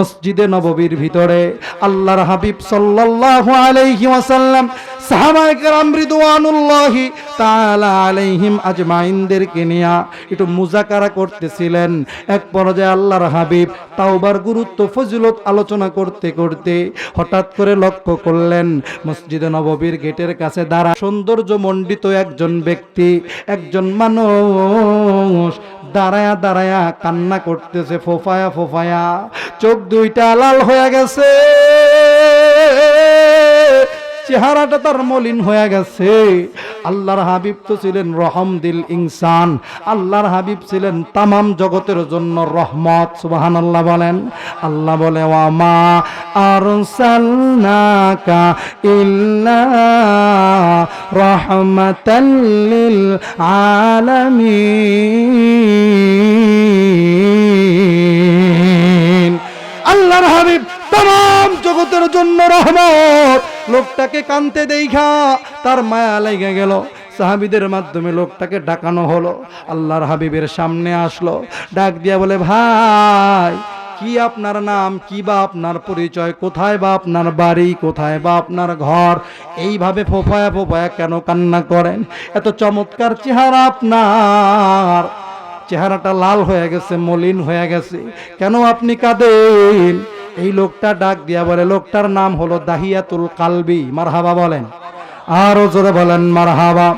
মসজিদে নববীর ভিতরে আল্লাহর হাবিব সাল্লাল্লাহু আলাইহি ওয়াসাল্লাম সাহাবায়ে কেরাম রিদওয়ানুল্লাহি তাআলা আলাইহিম আজমাইনদেরকে নিয়ে একটু মুযাকারা করতেছিলেন। এক পর্যায়ে আল্লাহর হাবিব তাওবার গুরুত্ব ফজিলত আলোচনা করতে করতে হঠাৎ করে লক্ষ্য করলেন মসজিদে নববীর গেটের কাছে দাঁড়া সৌন্দর্য মণ্ডিত একজন ব্যক্তি, একজন মানুষ দাঁড়ায়া দাঁড়ায়া কান্না করতেছে, ফোফায়া ফোফায়া, চোখ দুইটা লাল হয়ে গেছে, চেহারাটা তার মলিন হয়ে গেছে। আল্লাহর হাবিব তো ছিলেন রহম দিল ইনসান, আল্লাহর হাবিব ছিলেন তামাম জগতের জন্য রহমত। সুবহানাল্লাহ বলেন। আল্লাহ বলে ওয়ামা আরসালনাকা ইল্লা রাহমাতাল লিল আলামিন। আল্লাহর হাবিব তামাম জগতের জন্য রহমত। লোকটাকে কানতে দেখা তার মায়া লেগে গেল। সাহাবীদের মাধ্যমে লোকটাকে ডাকানো হলো, আল্লাহর হাবিবের সামনে আসলো, ডাক দিয়া বলে ভাই কি আপনার নাম, কি বা আপনার পরিচয়, কোথায় বা আপনার বাড়ি, কোথায় বা আপনার ঘর, এইভাবে ফোফায়া ফোফায়া কেন কান্না করেন? এত চমৎকার চেহারা আপনার, চেহারাটা লাল হয়ে গেছে, মলিন হয়ে গেছে, কেন আপনি কাঁদেন? এই লোকটা ডাক দিয়া বলে, লোকটার নাম হলো দাহিয়াতুল কালবি। মারহাবা বলেন, আরো জোরে বলেন মারহাবা।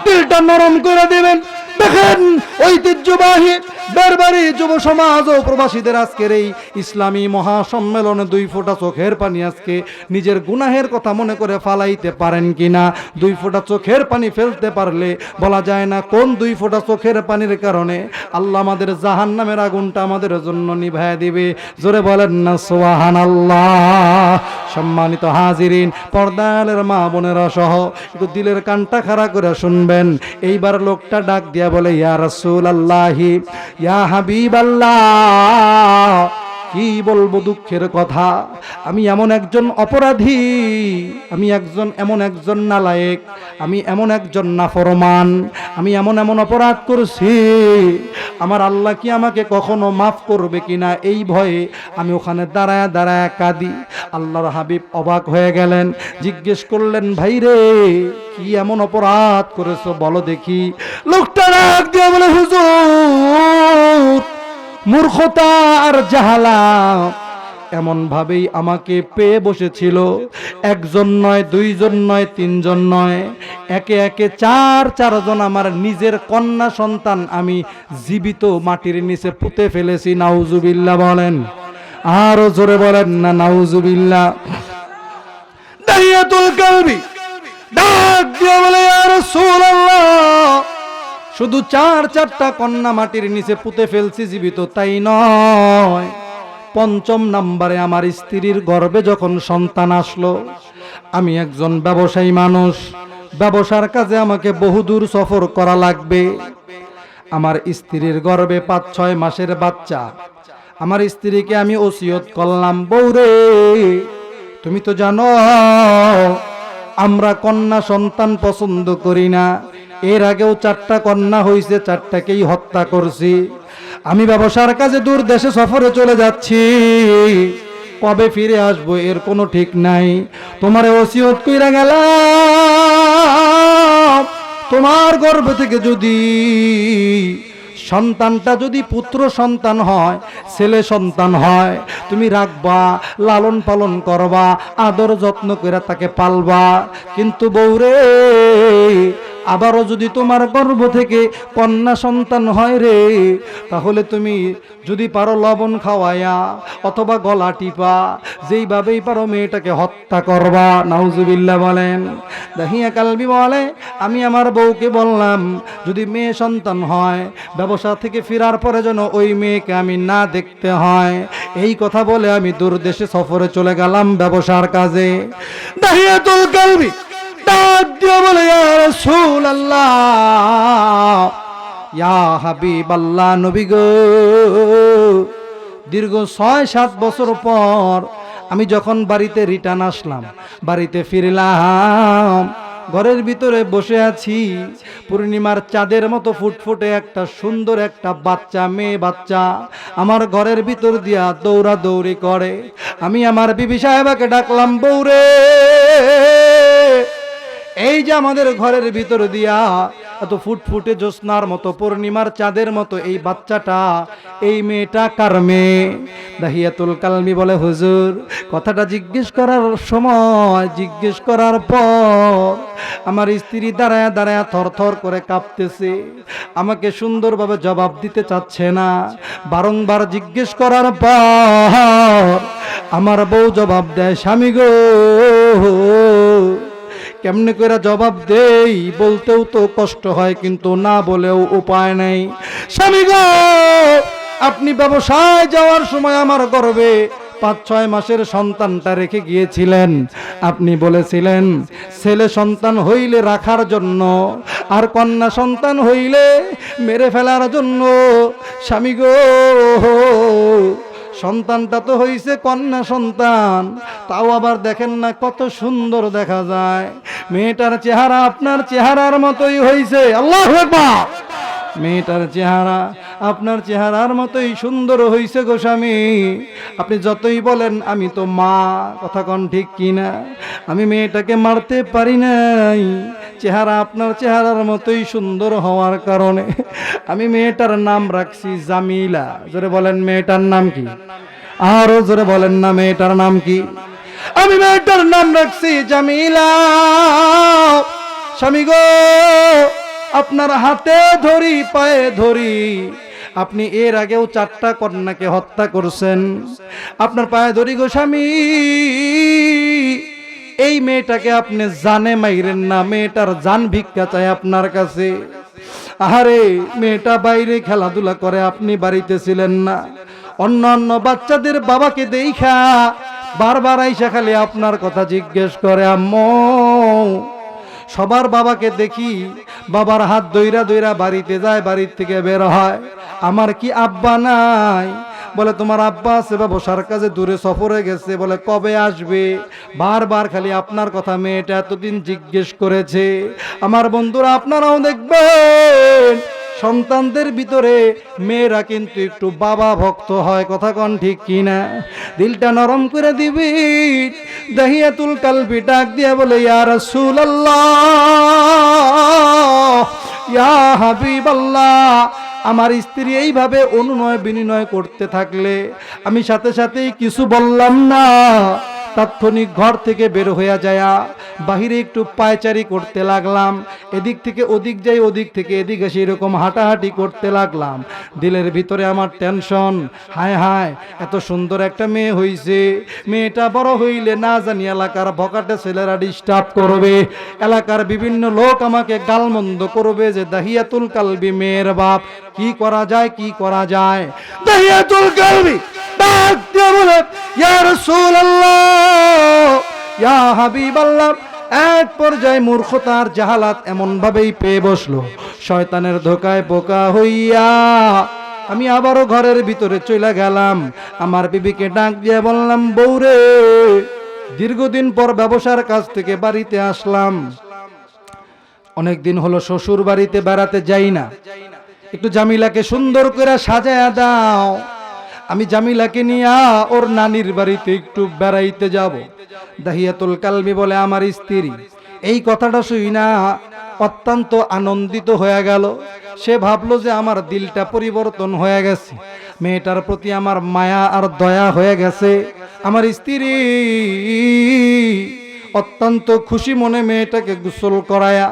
দিলটা নরম করে দিবেন। দেখেন ঐতিহ্যবাহী বেরবারি যুব সমাজ ও প্রবাসীদের আজকের এই ইসলামী মহাসম্মেলনে দুই ফোঁটা চোখের পানি আজকে নিজের গুনাহের কথা মনে করে ফালাইতে পারেন কিনা? দুই ফোঁটা চোখের পানি ফেলতে পারলে বলা যায় না কোন দুই ফোঁটা চোখের পানির কারণে আল্লাহ আমাদের জাহান্নামের আগুনটা আমাদের জন্য নিভায়া দিবে। জোরে বলেন না সুবহানাল্লাহ। সম্মানিত হাজিরিন, পর্দালের মা বোনেরা সহ একটু দিলের কানটা খাড়া করে শুনবেন। এইবার লোকটা ডাক দিয়া বলে, ইয়া রাসূলুল্লাহি, ইয়া হাবিবাল্লাহ, কি বলবো দুঃখের কথা, আমি এমন একজন অপরাধী, আমি এমন একজন নালায়েক, আমি এমন একজন নাফরমান, আমি এমন অপরাধ করছি, আমার আল্লাহ কি আমাকে কখনো মাফ করবে কিনা এই ভয়ে আমি ওখানে দাঁড়ায় দাঁড়ায় কাঁদি। আল্লাহর হাবিব অবাক হয়ে গেলেন, জিজ্ঞেস করলেন, ভাই রে কি এমন অপরাধ করেছো বলো দেখি। লোকটা রাগ দিয়ে বলে, হুজুর মূর্খতা আর জাহালা এমন ভাবেই আমাকে পেয়ে বসেছিল। একজন নয়, দুইজন নয়, তিনজন নয়, একে একে চারজন আমার নিজের কন্যা সন্তান আমি জীবিত মাটির নিচে পুঁতে ফেলেছি। নাউজুবিল্লাহ বলেন, আরো জোরে বলেন না নাউজুবিল্লাহ। দাহিয়াতুল কালবি ডাক দিয়ে বলে, ইয়া রাসূলুল্লাহ, শুধু চারটা কন্যা মাটির নিচে পুঁতে ফেলছি জীবিত তাই নয়, পঞ্চম নাম্বারে আমার স্ত্রীর গর্ভে যখন সন্তান আসলো, আমি একজন ব্যবসায়ী মানুষ, ব্যবসার কাজে আমাকে বহুদূর সফর করা লাগবে, আমার স্ত্রীর গর্ভে 5-6 মাসের বাচ্চা। আমার স্ত্রীকে আমি ওসিয়ত করলাম, বউরে তুমি তো জানো আমরা কন্যা সন্তান পছন্দ করি না, এর আগেও 4টা কন্যা হয়েছে, 4টাকেই হত্যা করছি, আমি ব্যবসার কাজে দূর দেশে সফরে চলে যাচ্ছি, কবে ফিরে আসবো এর কোনো ঠিক নাই, তোমারে ওসিয়ত কইরা গেলাম তোমার গর্ভ থেকে যদি সন্তানটা যদি পুত্র সন্তান হয়, ছেলে সন্তান হয়, তুমি রাখবা, লালন পালন করবা, আদর যত্ন করে তাকে পালবা, কিন্তু বউরে আবারও যদি তোমার গর্ভ থেকে কন্যা সন্তান হয় রে, তাহলে তুমি যদি পারো লবণ খাওয়ায়া অথবা গলা টিপা যেইভাবেই পারো মেয়েটাকে হত্যা করবা। নাউজুবিল্লাহ বলেন। দাহিয়া কালবি বলে, আমি আমার বউকে বললাম যদি মেয়ে সন্তান হয় ব্যবসা থেকে ফেরার পরে যেন ওই মেয়েকে আমি না দেখতে হয়, এই কথা বলে আমি দূর দেশে সফরে চলে গেলাম ব্যবসার কাজে। দাহিয়াতুল কালবি ডাক দিয়ে বলে, ইয়া রাসূলুল্লাহ, ইয়া হাবিবাল্লাহ, নবী গো, দীর্ঘ 6-7 বছর পর আমি যখন বাড়িতে রিটার্ন আসলাম, বাড়িতে ফিরলাম, ঘরের ভিতরে বসে আছি, পূর্ণিমার চাঁদের মতো ফুটফুটে একটা সুন্দর একটা বাচ্চা, মেয়ে বাচ্চা আমার ঘরের ভিতর দিয়া দৌড়াদৌড়ি করে। আমি আমার বিবি সাহেবাকে ডাকলাম, বউরে, এই যে আমাদের ঘরের ভিতর দিয়া এত ফুটফুটে জ্যোৎস্নার মতো পূর্ণিমার চাঁদের মতো এই বাচ্চাটা, এই মেয়েটা কার মেয়ে? দাহিয়াতুল কালবি বলে, হুজুর, কথাটা জিজ্ঞেস করার সময়, জিজ্ঞেস করার পর আমার স্ত্রী দাঁড়ায় দাঁড়ায় থরথর করে কাঁপতেছে, আমাকে সুন্দরভাবে জবাব দিতে চাচ্ছে না। বারংবার জিজ্ঞেস করার পর আমার বউ জবাব দেয়, স্বামী গো, কেমনে করে জবাব দেই, বলতেও তো কষ্ট হয়, কিন্তু না বলেও উপায় নেই। স্বামী গো, আপনি ব্যবসায় যাওয়ার সময় আমার গর্ভে 5-6 মাসের সন্তানটা রেখে গিয়েছিলেন। আপনি বলেছিলেন ছেলে সন্তান হইলে রাখার জন্য, আর কন্যা সন্তান হইলে মেরে ফেলার জন্য। স্বামী গো, সন্তানটা তো হইছে কন্যা সন্তান, তাও আবার দেখেন না কত সুন্দর দেখা যায়। মেয়েটার চেহারা আপনার চেহারার মতোই হইছে। আল্লাহু আকবার। মেয়েটার চেহারা আপনার চেহারার মতোই সুন্দর হইছে গো স্বামী। আপনি যতই বলেন আমি তো মা, কথা কন ঠিক কিনা? আমি মেয়েটাকে মারতে পারি নাই, চেহারা আপনার চেহারার মতোই সুন্দর হওয়ার কারণে আমি মেয়েটার নাম রাখছি জামিলা। জোরে বলেন, মেয়েটার নাম কি? আরো জোরে বলেন না, মেয়েটার নাম কি? আমি মেয়েটার নাম রাখছি জামিলা। স্বামী গো, আপনার হাতে ধরি, পায়ে ধরি, আপনি এর আগেও 4টা কন্যাকে হত্যা করছেন। আপনার পায়ে ধরি গো স্বামী, এই মেয়েটাকে আপনি জানে মাইরেন না, মেয়েটার জান ভিক্ষা চায় আপনার কাছে। আহারে, মেয়েটা বাইরে খেলাধুলা করে, আপনি বাড়িতে ছিলেন না। অন্য বাচ্চাদের বাবাকে দেখা বারবার আইসা খালি আপনার কথা জিজ্ঞেস করে, আম্মু। সবার বাবাকে দেখি বাবার হাত ধইরা ধইরা বাড়িতে যায়, বাড়ির থেকে বের হয়। আমার কি আব্বা নাই? বলে তোমার আব্বা আছে, ব্যবসার কাজে দূরে সফরে গেছে। বলে কবে আসবে? বারবার খালি আপনার কথা মেয়েটা এতদিন জিজ্ঞেস করেছে। আমার বন্ধুরা, আপনারাও দেখবেন সন্তানদের ভিতরে মেয়েরা কিন্তু একটু বাবা ভক্ত হয়, কথা কন ঠিক কিনা? দিলটা নরম করে দিবি। দাহিয়াতুল কালবি ডাক দিয়ে বলে, ইয়া রাসূলুল্লাহ, ইয়া হাবিবাল্লাহ, আমার স্ত্রী এইভাবে অনুনয় বিনিময় করতে থাকলে আমি সাথে সাথেই কিছু বললাম না, তাৎক্ষণিক ঘর থেকে বের হয়ে যায়, বাহিরে একটু পায়চারি করতে লাগলাম। এদিক থেকে ওদিক যাই, ওদিক থেকে এদিক এসে এরকম হাঁটাহাঁটি করতে লাগলাম। দিলের ভিতরে আমার টেনশন, হায় হায়, এত সুন্দর একটা মেয়ে হইছে, মেয়েটা বড় হইলে না জানি এলাকার বকাটে ছেলেরা ডিস্টার্ব করবে, এলাকার বিভিন্ন লোক আমাকে গালমন্দ করবে যে দাহিয়াতুল কালবি মেয়ের বাপ। কি করা যায়, কি করা যায়? দাহিয়াতুল কালবি ডাক দিয়ে বলে, ইয়া রাসূলুল্লাহ, ইয়া হাবিবাল্লাহ। এক পর্যায়ে মূর্খতার জাহালাত এমন ভাবেই পেয়ে বসলো, শয়তানের ধোকায় বোকা হইয়া আমি আবারও ঘরের ভিতরে চলে গেলাম। আমার বিবিকে ডাক দিয়ে বললাম, বউরে, দীর্ঘদিন পর ব্যবসার কাজ থেকে বাড়িতে আসলাম, অনেকদিন হলো শ্বশুর বাড়িতে বেড়াতে যাই না, একটু জামিলাকে সুন্দর করে সাজায়া দাও, আমি জামিলাকে নিয়ে ওর নানির বাড়িতে একটু বেড়াইতে যাব। দাহিয়াতুল কালবি বলে, আমার স্ত্রী এই কথাটা শুই না অত্যন্ত আনন্দিত হয়ে গেল। সে ভাবলো যে আমার দিলটা পরিবর্তন হয়ে গেছে, মেয়েটার প্রতি আমার মায়া আর দয়া হয়ে গেছে। আমার স্ত্রী অত্যন্ত খুশি মনে মেয়েটাকে গোসল করায়া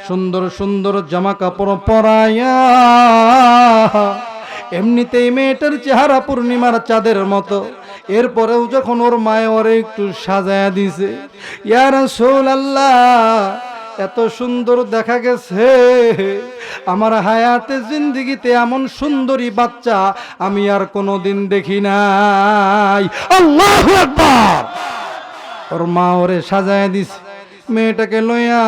সুন্দর সুন্দর জামা কাপড় পরায়া, এমনিতেই মেয়েটার চেহারা পূর্ণিমার চাঁদের মতো, এরপরেও যখন ওর মায়ে ওরে একটু সাজায়া দিছে, ইয়া রাসূলুল্লাহ, এত সুন্দর দেখা গেছে, আমার হায়াতে জিন্দেগিতে এমন সুন্দরী বাচ্চা আমি আর কোনোদিন দেখি নাই। আল্লাহু আকবার। ওর মা ওরে সাজায়া দিছে, মেয়েটাকে লইয়া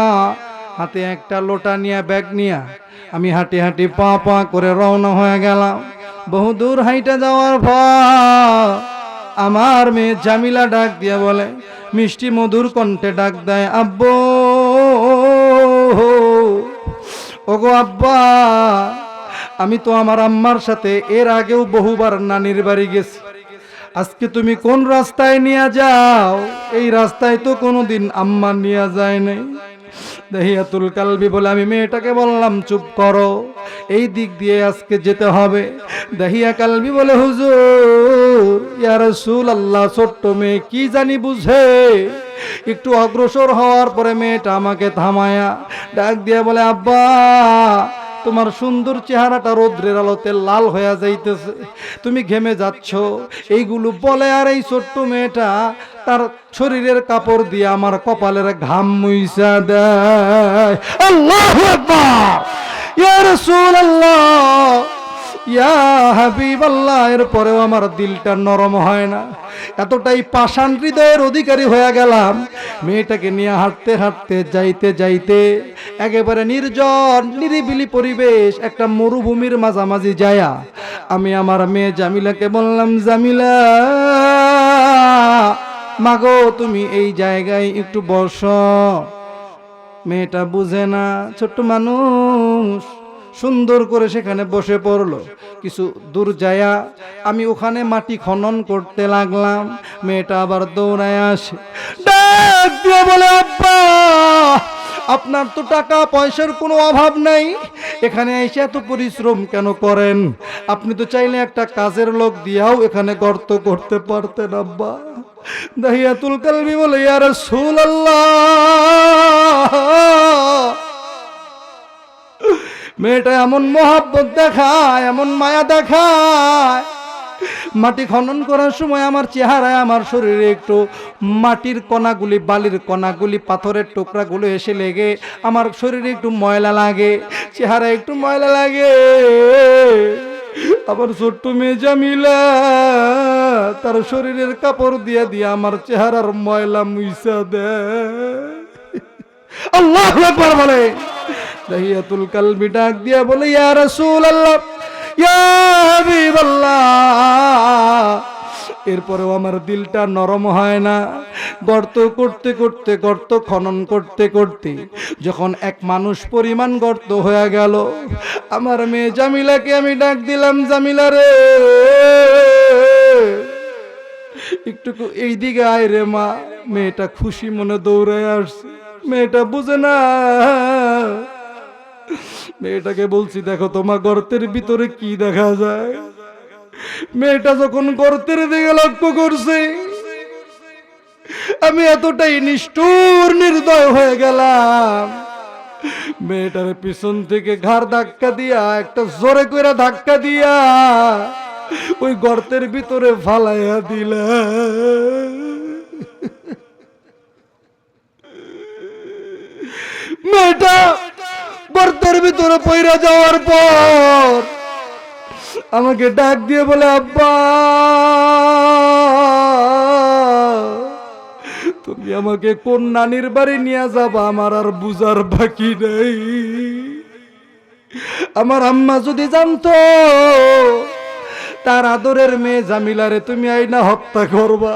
হাতে একটা লোটা নিয়া, ব্যাগ নিয়া আমি হাঁটি হাঁটি পা পা করে রওনা হয়ে গেলাম। বহুদূর হাইটা যাওয়ার পর আমার মেয়ে জামিলা ডাক দিয়া বলে, মিষ্টি মধুর কণ্ঠে ডাক দেয়, আব্বু ওগো আব্বা, আমি তো আমার আম্মার সাথে এর আগেও বহুবার নানির বাড়ি গেছি, আজকে তুমি কোন রাস্তায় নিয়ে যাও? এই রাস্তায় তো কোনোদিন আম্মা নিয়ে যায় নাই। দাহিয়াতুল কালবি বলে আমি মেয়েটাকে বললাম চুপ করো, এই দিক দিয়ে আজকে যেতে হবে। দাহিয়া কালবি বলে হুজুর ইয়া রাসূলুল্লাহ, ছোট্ট মেয়ে কি জানি বুঝে, একটু অগ্রসর হওয়ার পরে মেয়েটা আমাকে থামায়া ডাক দিয়ে বলে আব্বা, তোমার সুন্দর চেহারাটা রৌদ্রের আলোতে লাল হয়ে যাইতেছে, তুমি ঘেমে যাচ্ছ। এইগুলো বলে আর এই ছোট্ট মেয়েটা তার শরীরের কাপড় দিয়ে আমার কপালের ঘাম মুইসা দেয়। আল্লাহু আকবার, ইয়া রাসূলুল্লাহ, ইয়া হাবিবাল্লাহ। এরপরেও আমার দিলটা নরম হয় না, এতটাই পাষাণ হৃদয়ের অধিকারী হয়ে গেলাম। মেয়েটাকে নিয়ে হাঁটতে হাঁটতে যাইতে যাইতে একেবারে নির্জন নিরিবিলি পরিবেশ, একটা মরুভূমির মাঝামাঝি যায়া আমি আমার মেয়ে জামিলাকে বললাম, জামিলা মাগো তুমি এই জায়গায় একটু বসো। মেয়েটা বুঝে না, ছোট্ট মানুষ, সুন্দর করে সেখানে বসে পড়লো। কিছু দূর যায়া আমি ওখানে মাটি খনন করতে লাগলাম। মেয়েটা আবার দৌড়ায় আসে, ডাক দিয়ে বলে আব্বা, আপনার তো টাকা পয়সার কোনো অভাব নাই, এখানে এসে এত পরিশ্রম কেন করেন? আপনি তো চাইলে একটা কাজের লোক দিয়াও এখানে গর্ত করতে পারতেন আব্বা। দাহিয়াতুল কালবি বলে ইয়া রাসূলুল্লাহ, মেয়েটা এমন মহাব্বত দেখায়, এমন মায়া দেখায়, মাটি খনন করার সময় আমার চেহারায়, আমার শরীরে একটু মাটির কণাগুলি, বালির কণাগুলি, পাথরের টুকরাগুলো এসে লেগে আমার শরীরে একটু ময়লা লাগে, চেহারায় একটু ময়লা লাগে। আবার ছোট্ট মেয়ে জামিলা তার শরীরের কাপড় দিয়ে দিয়ে আমার চেহারার ময়লা মুইসা দেয়। আল্লাহু আকবার বলে। দাহিয়াতুল কালবি ডাক দিয়া বলে ইয়া রাসূলুল্লাহ, ইয়া হাবিবাল্লাহ। এরপরেও আমার দিলটা নরম হয় না। গর্ত করতে করতে, গর্ত খনন করতে করতে যখন এক মানুষ পরিমাণ গর্ত হয়ে গেল, আমার মেয়ে জামিলাকে আমি ডাক দিলাম, জামিলা রে একটু এই দিকে আয় রে মা। মেয়েটা খুশি মনে দৌড়ায় আসছে, মেয়েটা বুঝে না। মেয়েটাকে বলছি, দেখো তোমার গর্তের ভিতরে কি দেখা যায়। মেয়েটা যখন গর্তের দিকে লক্ষ্য করছে, আমি এতটাই নিষ্ঠুর নির্দয় হয়ে গেলাম। মেয়েটার পিছন থেকে ঘাড় ধাক্কা দিয়া, একটা জোরে করে ধাক্কা দিয়া ওই গর্তের ভিতরে ফালাইয়া দিলা। মেয়েটা গর্তের ভিতরে পইরা যাওয়ার পর আমাকে ডাক দিয়ে বলে আব্বা, তুমি আমাকে কোন নানির বাড়ি নিয়ে যাবা আমার আর বুঝার বাকি নাই। আমার আম্মা যদি জানতো তার আদরের মেয়ে জামিলারে তুমি আইনা হত্যা করবা,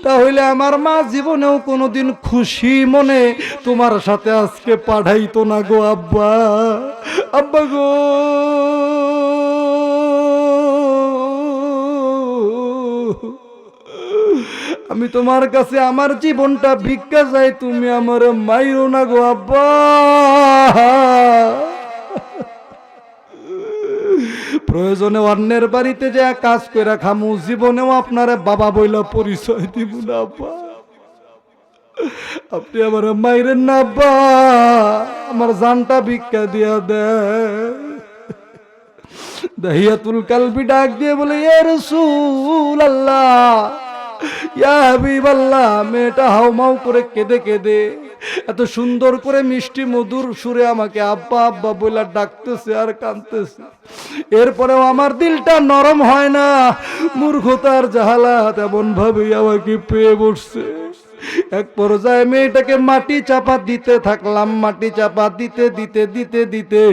তাহলে আমার মা জীবনেও কোনোদিন খুশি মনে তোমার সাথে আজকে পাঠাইতো না গো আব্বা। আব্বা গো, আমি তোমার কাছে আমার জীবনটা ভিক্ষা চাই, তুমি আমার মাইরো না গো আব্বা। প্রয়োজনে অন্যের বাড়িতে যে কাজ করে খামু, জীবনেও আপনার বাবা বইলা পরিচয় দিব না আব্বা। আপনি আমার মাইরেন না আব্বা, আমার জানটা ভিক্ষা দিয়া দেয়। দাহিয়াতুল কালবি ডাক দিয়ে বলে ইয়া রাসূলুল্লাহ, ইয়া হাবিবাল্লাহ। মেয়েটা হাউমাউ করে কেঁদে কেঁদে এত সুন্দর করে মিষ্টি মধুর সুরে আমাকে আব্বা আব্বা বলে ডাকতেছে আর কাঁদতেছে। এরপরেও আমার দিলটা নরম হয় না। মূর্খতার জাহালাত এমন ভাবে আমাকে পেয়ে বসছে। এক পর্যায়ে মেয়েটাকে মাটি চাপা দিতে থাকলাম, মাটি চাপা দিতে দিতে দিতে দিতে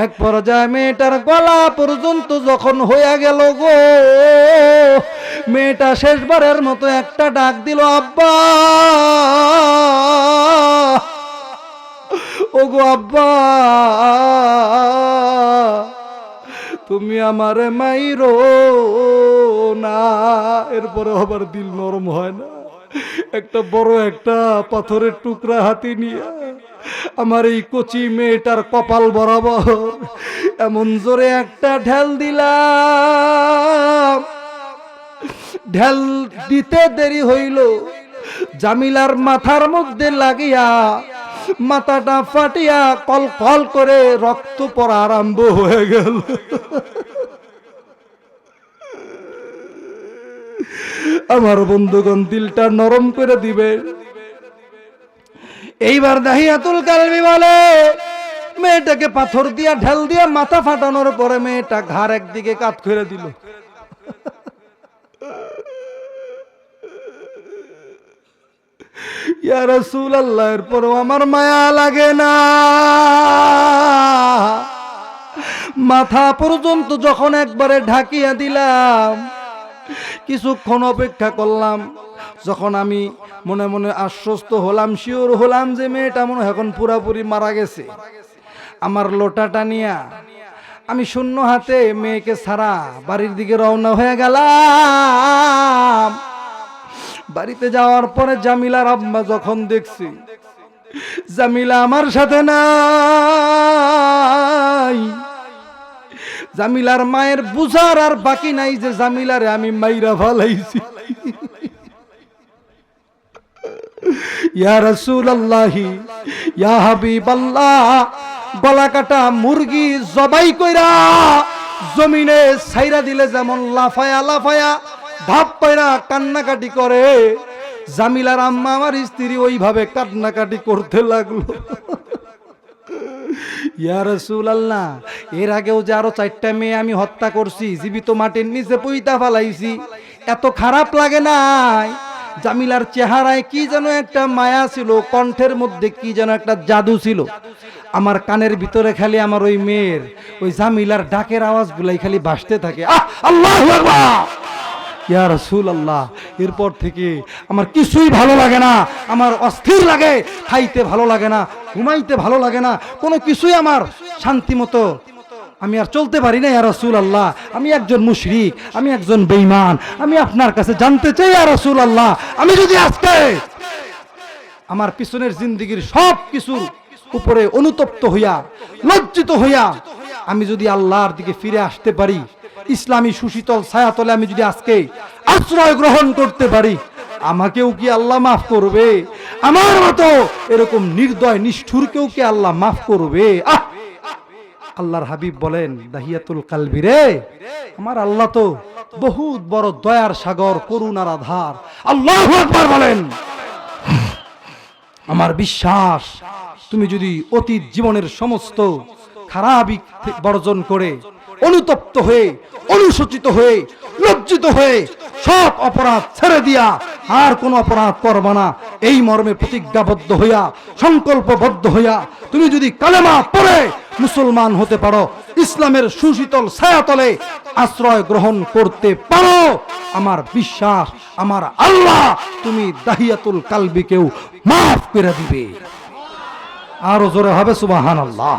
এক পর্যায়ে মেয়েটার গলা পর্যন্ত যখন হয়ে গেল গো, মেয়েটা শেষবারের মতো একটা ডাক দিল, আব্বা। ও ওগো আব্বা, তুমি আমারে মাইরো না। এরপরে আবার দিল নরম হয় না, একটা বড় একটা পাথরের টুকরা হাতে নিয়ে আমার এই কচি মেয়েটার কপাল বরাবর এমন জোরে একটা ঢেল দিলাম। ঢেল দিতে দেরি হইল, জামিলার মাথার মধ্যে লাগিয়া মাথাটা ফাটিয়া কল কল করে রক্ত পড়া আরম্ভ হয়ে গেল। আমার বন্ধুগণ, দিলটা নরম করে দিবে। এইবার দাহিয়াতুল কালবি বলে, মেয়েটাকে পাথর দিয়া ঢেল দিয়া মাথা ফাটানোর পরে মেয়েটা ঘাড় একদিকে কাত করে দিল। ইয়া রাসূলুল্লাহ, এরপরও আমার মায়া লাগে না। মাথা পর্যন্ত যখন একবারে ঢাকিয়া দিলাম, কিছুক্ষণ অপেক্ষা করলাম। যখন আমি মনে মনে আশ্বস্ত হলাম, শিওর হলাম যে মেয়েটা মনে হয় এখন পুরাপুরি মারা গেছে, আমার লোটাটা নিয়া আমি শূন্য হাতে মেয়েকে ছাড়া বাড়ির দিকে রওনা হয়ে গেলাম। বাড়িতে যাওয়ার পরে জামিলার আম্মা যখন দেখছি জামিলা আমার সাথে নাই, জামিলার মায়ের বুঝার আর বাকি নাই যে জামিলারে আমি মাইরা ফেলাইছি। ইয়া রাসূলুল্লাহি, ইয়া হাবিবাল্লাহ, গলা কাটা মুরগি জবাই কইরা জমিনে ছাইরা দিলে যেমন লাফায়া লাফায়া ভাব পায়রা কান্নাকাটি করে, জামিলার আম্মা আমার স্ত্রী ওইভাবে কান্নাকাটি করতে লাগলো। ইয়া রাসূলুল্লাহ, এর আগেও যে আরো 4টা মেয়ে আমি হত্যা করছি, জীবিত মাটির নিচে পুইতা ফেলাইছি, এত খারাপ লাগে নাই? জামিলার চেহারায় কি যেন একটা মায়া ছিল, কণ্ঠের মধ্যে কি যেন একটা জাদু ছিল। আমার কানের ভিতরে খালি আমার ওই মেয়ের ওই জামিলার ডাকের আওয়াজগুলাই খালি ভাসতে থাকে, আল্লাহু আকবার, ইয়া রাসূলুল্লাহ। এরপর থেকে আমার কিছুই ভালো লাগে না, আমার অস্থির লাগে, খাইতে ভালো লাগে না, ঘুমাইতে ভালো লাগে না, কোনো কিছুই আমার শান্তি মতো আমি আর চলতে পারি না। ইয়া রাসূলুল্লাহ, আমি একজন মুশরিক, আমি একজন বেঈমান, আমি আপনার কাছে জানতে চাই ইয়া রাসূলুল্লাহ, আমি যদি আজকে আমার পিছনের জিন্দেগীর সব কিছুর উপরে অনুতপ্ত হইয়া লজ্জিত হইয়া আমি যদি আল্লাহর দিকে ফিরে আসতে পারি, ইসলামী সুশীতল ছায়াতলে আমি যদি আজকে আশ্রয় গ্রহণ করতে পারি, আমাকেও কি আল্লাহ মাফ করবে? আমার মতো এরকম নির্দয় নিষ্ঠুরকেও কি আল্লাহ মাফ করবে? আল্লাহর হাবিব বলেন, দাহিয়াতুল কালবি রে, আমার আল্লাহ তো বহুত বড় দয়ার সাগর, করুণার আধার। আল্লাহু আকবার বলেন। আমার বিশ্বাস, তুমি যদি অতীত জীবনের সমস্ত খারাপই বর্জন করে অনুতপ্ত হয়ে, অনুশোচিত হয়ে, লজ্জিত হয়ে সব অপরাধ ছেড়ে দিয়া আর কোন অপরাধ করবা না, এই মর্মে প্রতিজ্ঞাবদ্ধ হইয়া, সংকল্পবদ্ধ হইয়া তুমি যদি কালেমা পড়ে মুসলমান হতে পারো, ইসলামের সুশীতল ছায়াতলে আশ্রয় গ্রহণ করতে পারো, আমার বিশ্বাস, আমার আল্লাহ তুমি দাহিয়াতুল কালবিকেও মাফ করে দিবে। আরো জোরে হবে সুবহানাল্লাহ।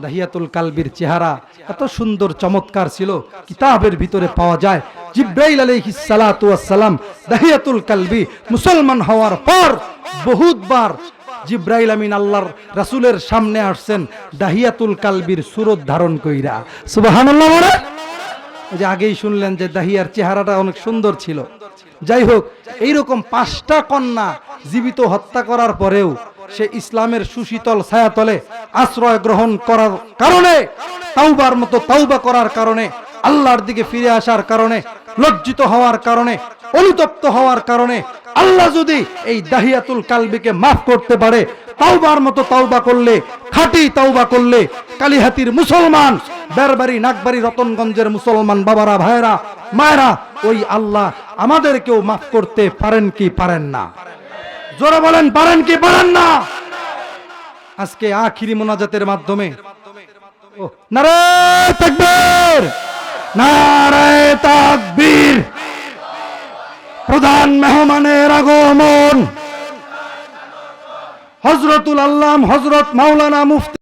দাহিয়াতুল কালবির চেহারা এত সুন্দর চমৎকার ছিল, কিতাবের ভিতরে পাওয়া যায়। জিব্রাইল আলাইহিস সালাতু ওয়াস সালাম দাহিয়াতুল কালবি মুসলমান হওয়ার পর বহুতবার জিব্রাইল আমিন আল্লাহর রাসূলের সামনে আসছেন দাহিয়াতুল কালবির সুরত ধারণ কইরা। সুবহানাল্লাহ। বলে ওই যে আগেই শুনলেন যে দাহিয়ার চেহারাটা অনেক সুন্দর ছিল। যাই হোক, এইরকম 5টা কন্যা জীবিত হত্যা করার পরেও সে ইসলামের সুশীতল ছায়াতলে আশ্রয় গ্রহণ করার কারণে, তাওবার মতো তাওবা করার কারণে, আল্লাহর দিকে ফিরে আসার কারণে, লজ্জিত হওয়ার কারণে, অনুতপ্ত হওয়ার কারণে আল্লাহ যদি এই দাহিয়াতুল কালবিকে মাফ করতে পারে, তাওবার মতো তাওবা করলে, খাঁটি তাওবা করলে, কালিহাতির মুসলমান, বেরবাড়ি, নাগবাড়ি, রতনগঞ্জের মুসলমান বাবারা, ভাইরা, মায়েরা, ওই আল্লাহ আমাদেরকেও মাফ করতে পারেন কি পারেন না? জোরে বলেন, পারেন কি পারেন না? আজকে আখিরি মোনাজাতের মাধ্যমে নারে তাকবীর, নারে তাকবীর, প্রধান মেহমানের আগমন, হযরতুল আল্লাম হযরত মাওলানা মুফতি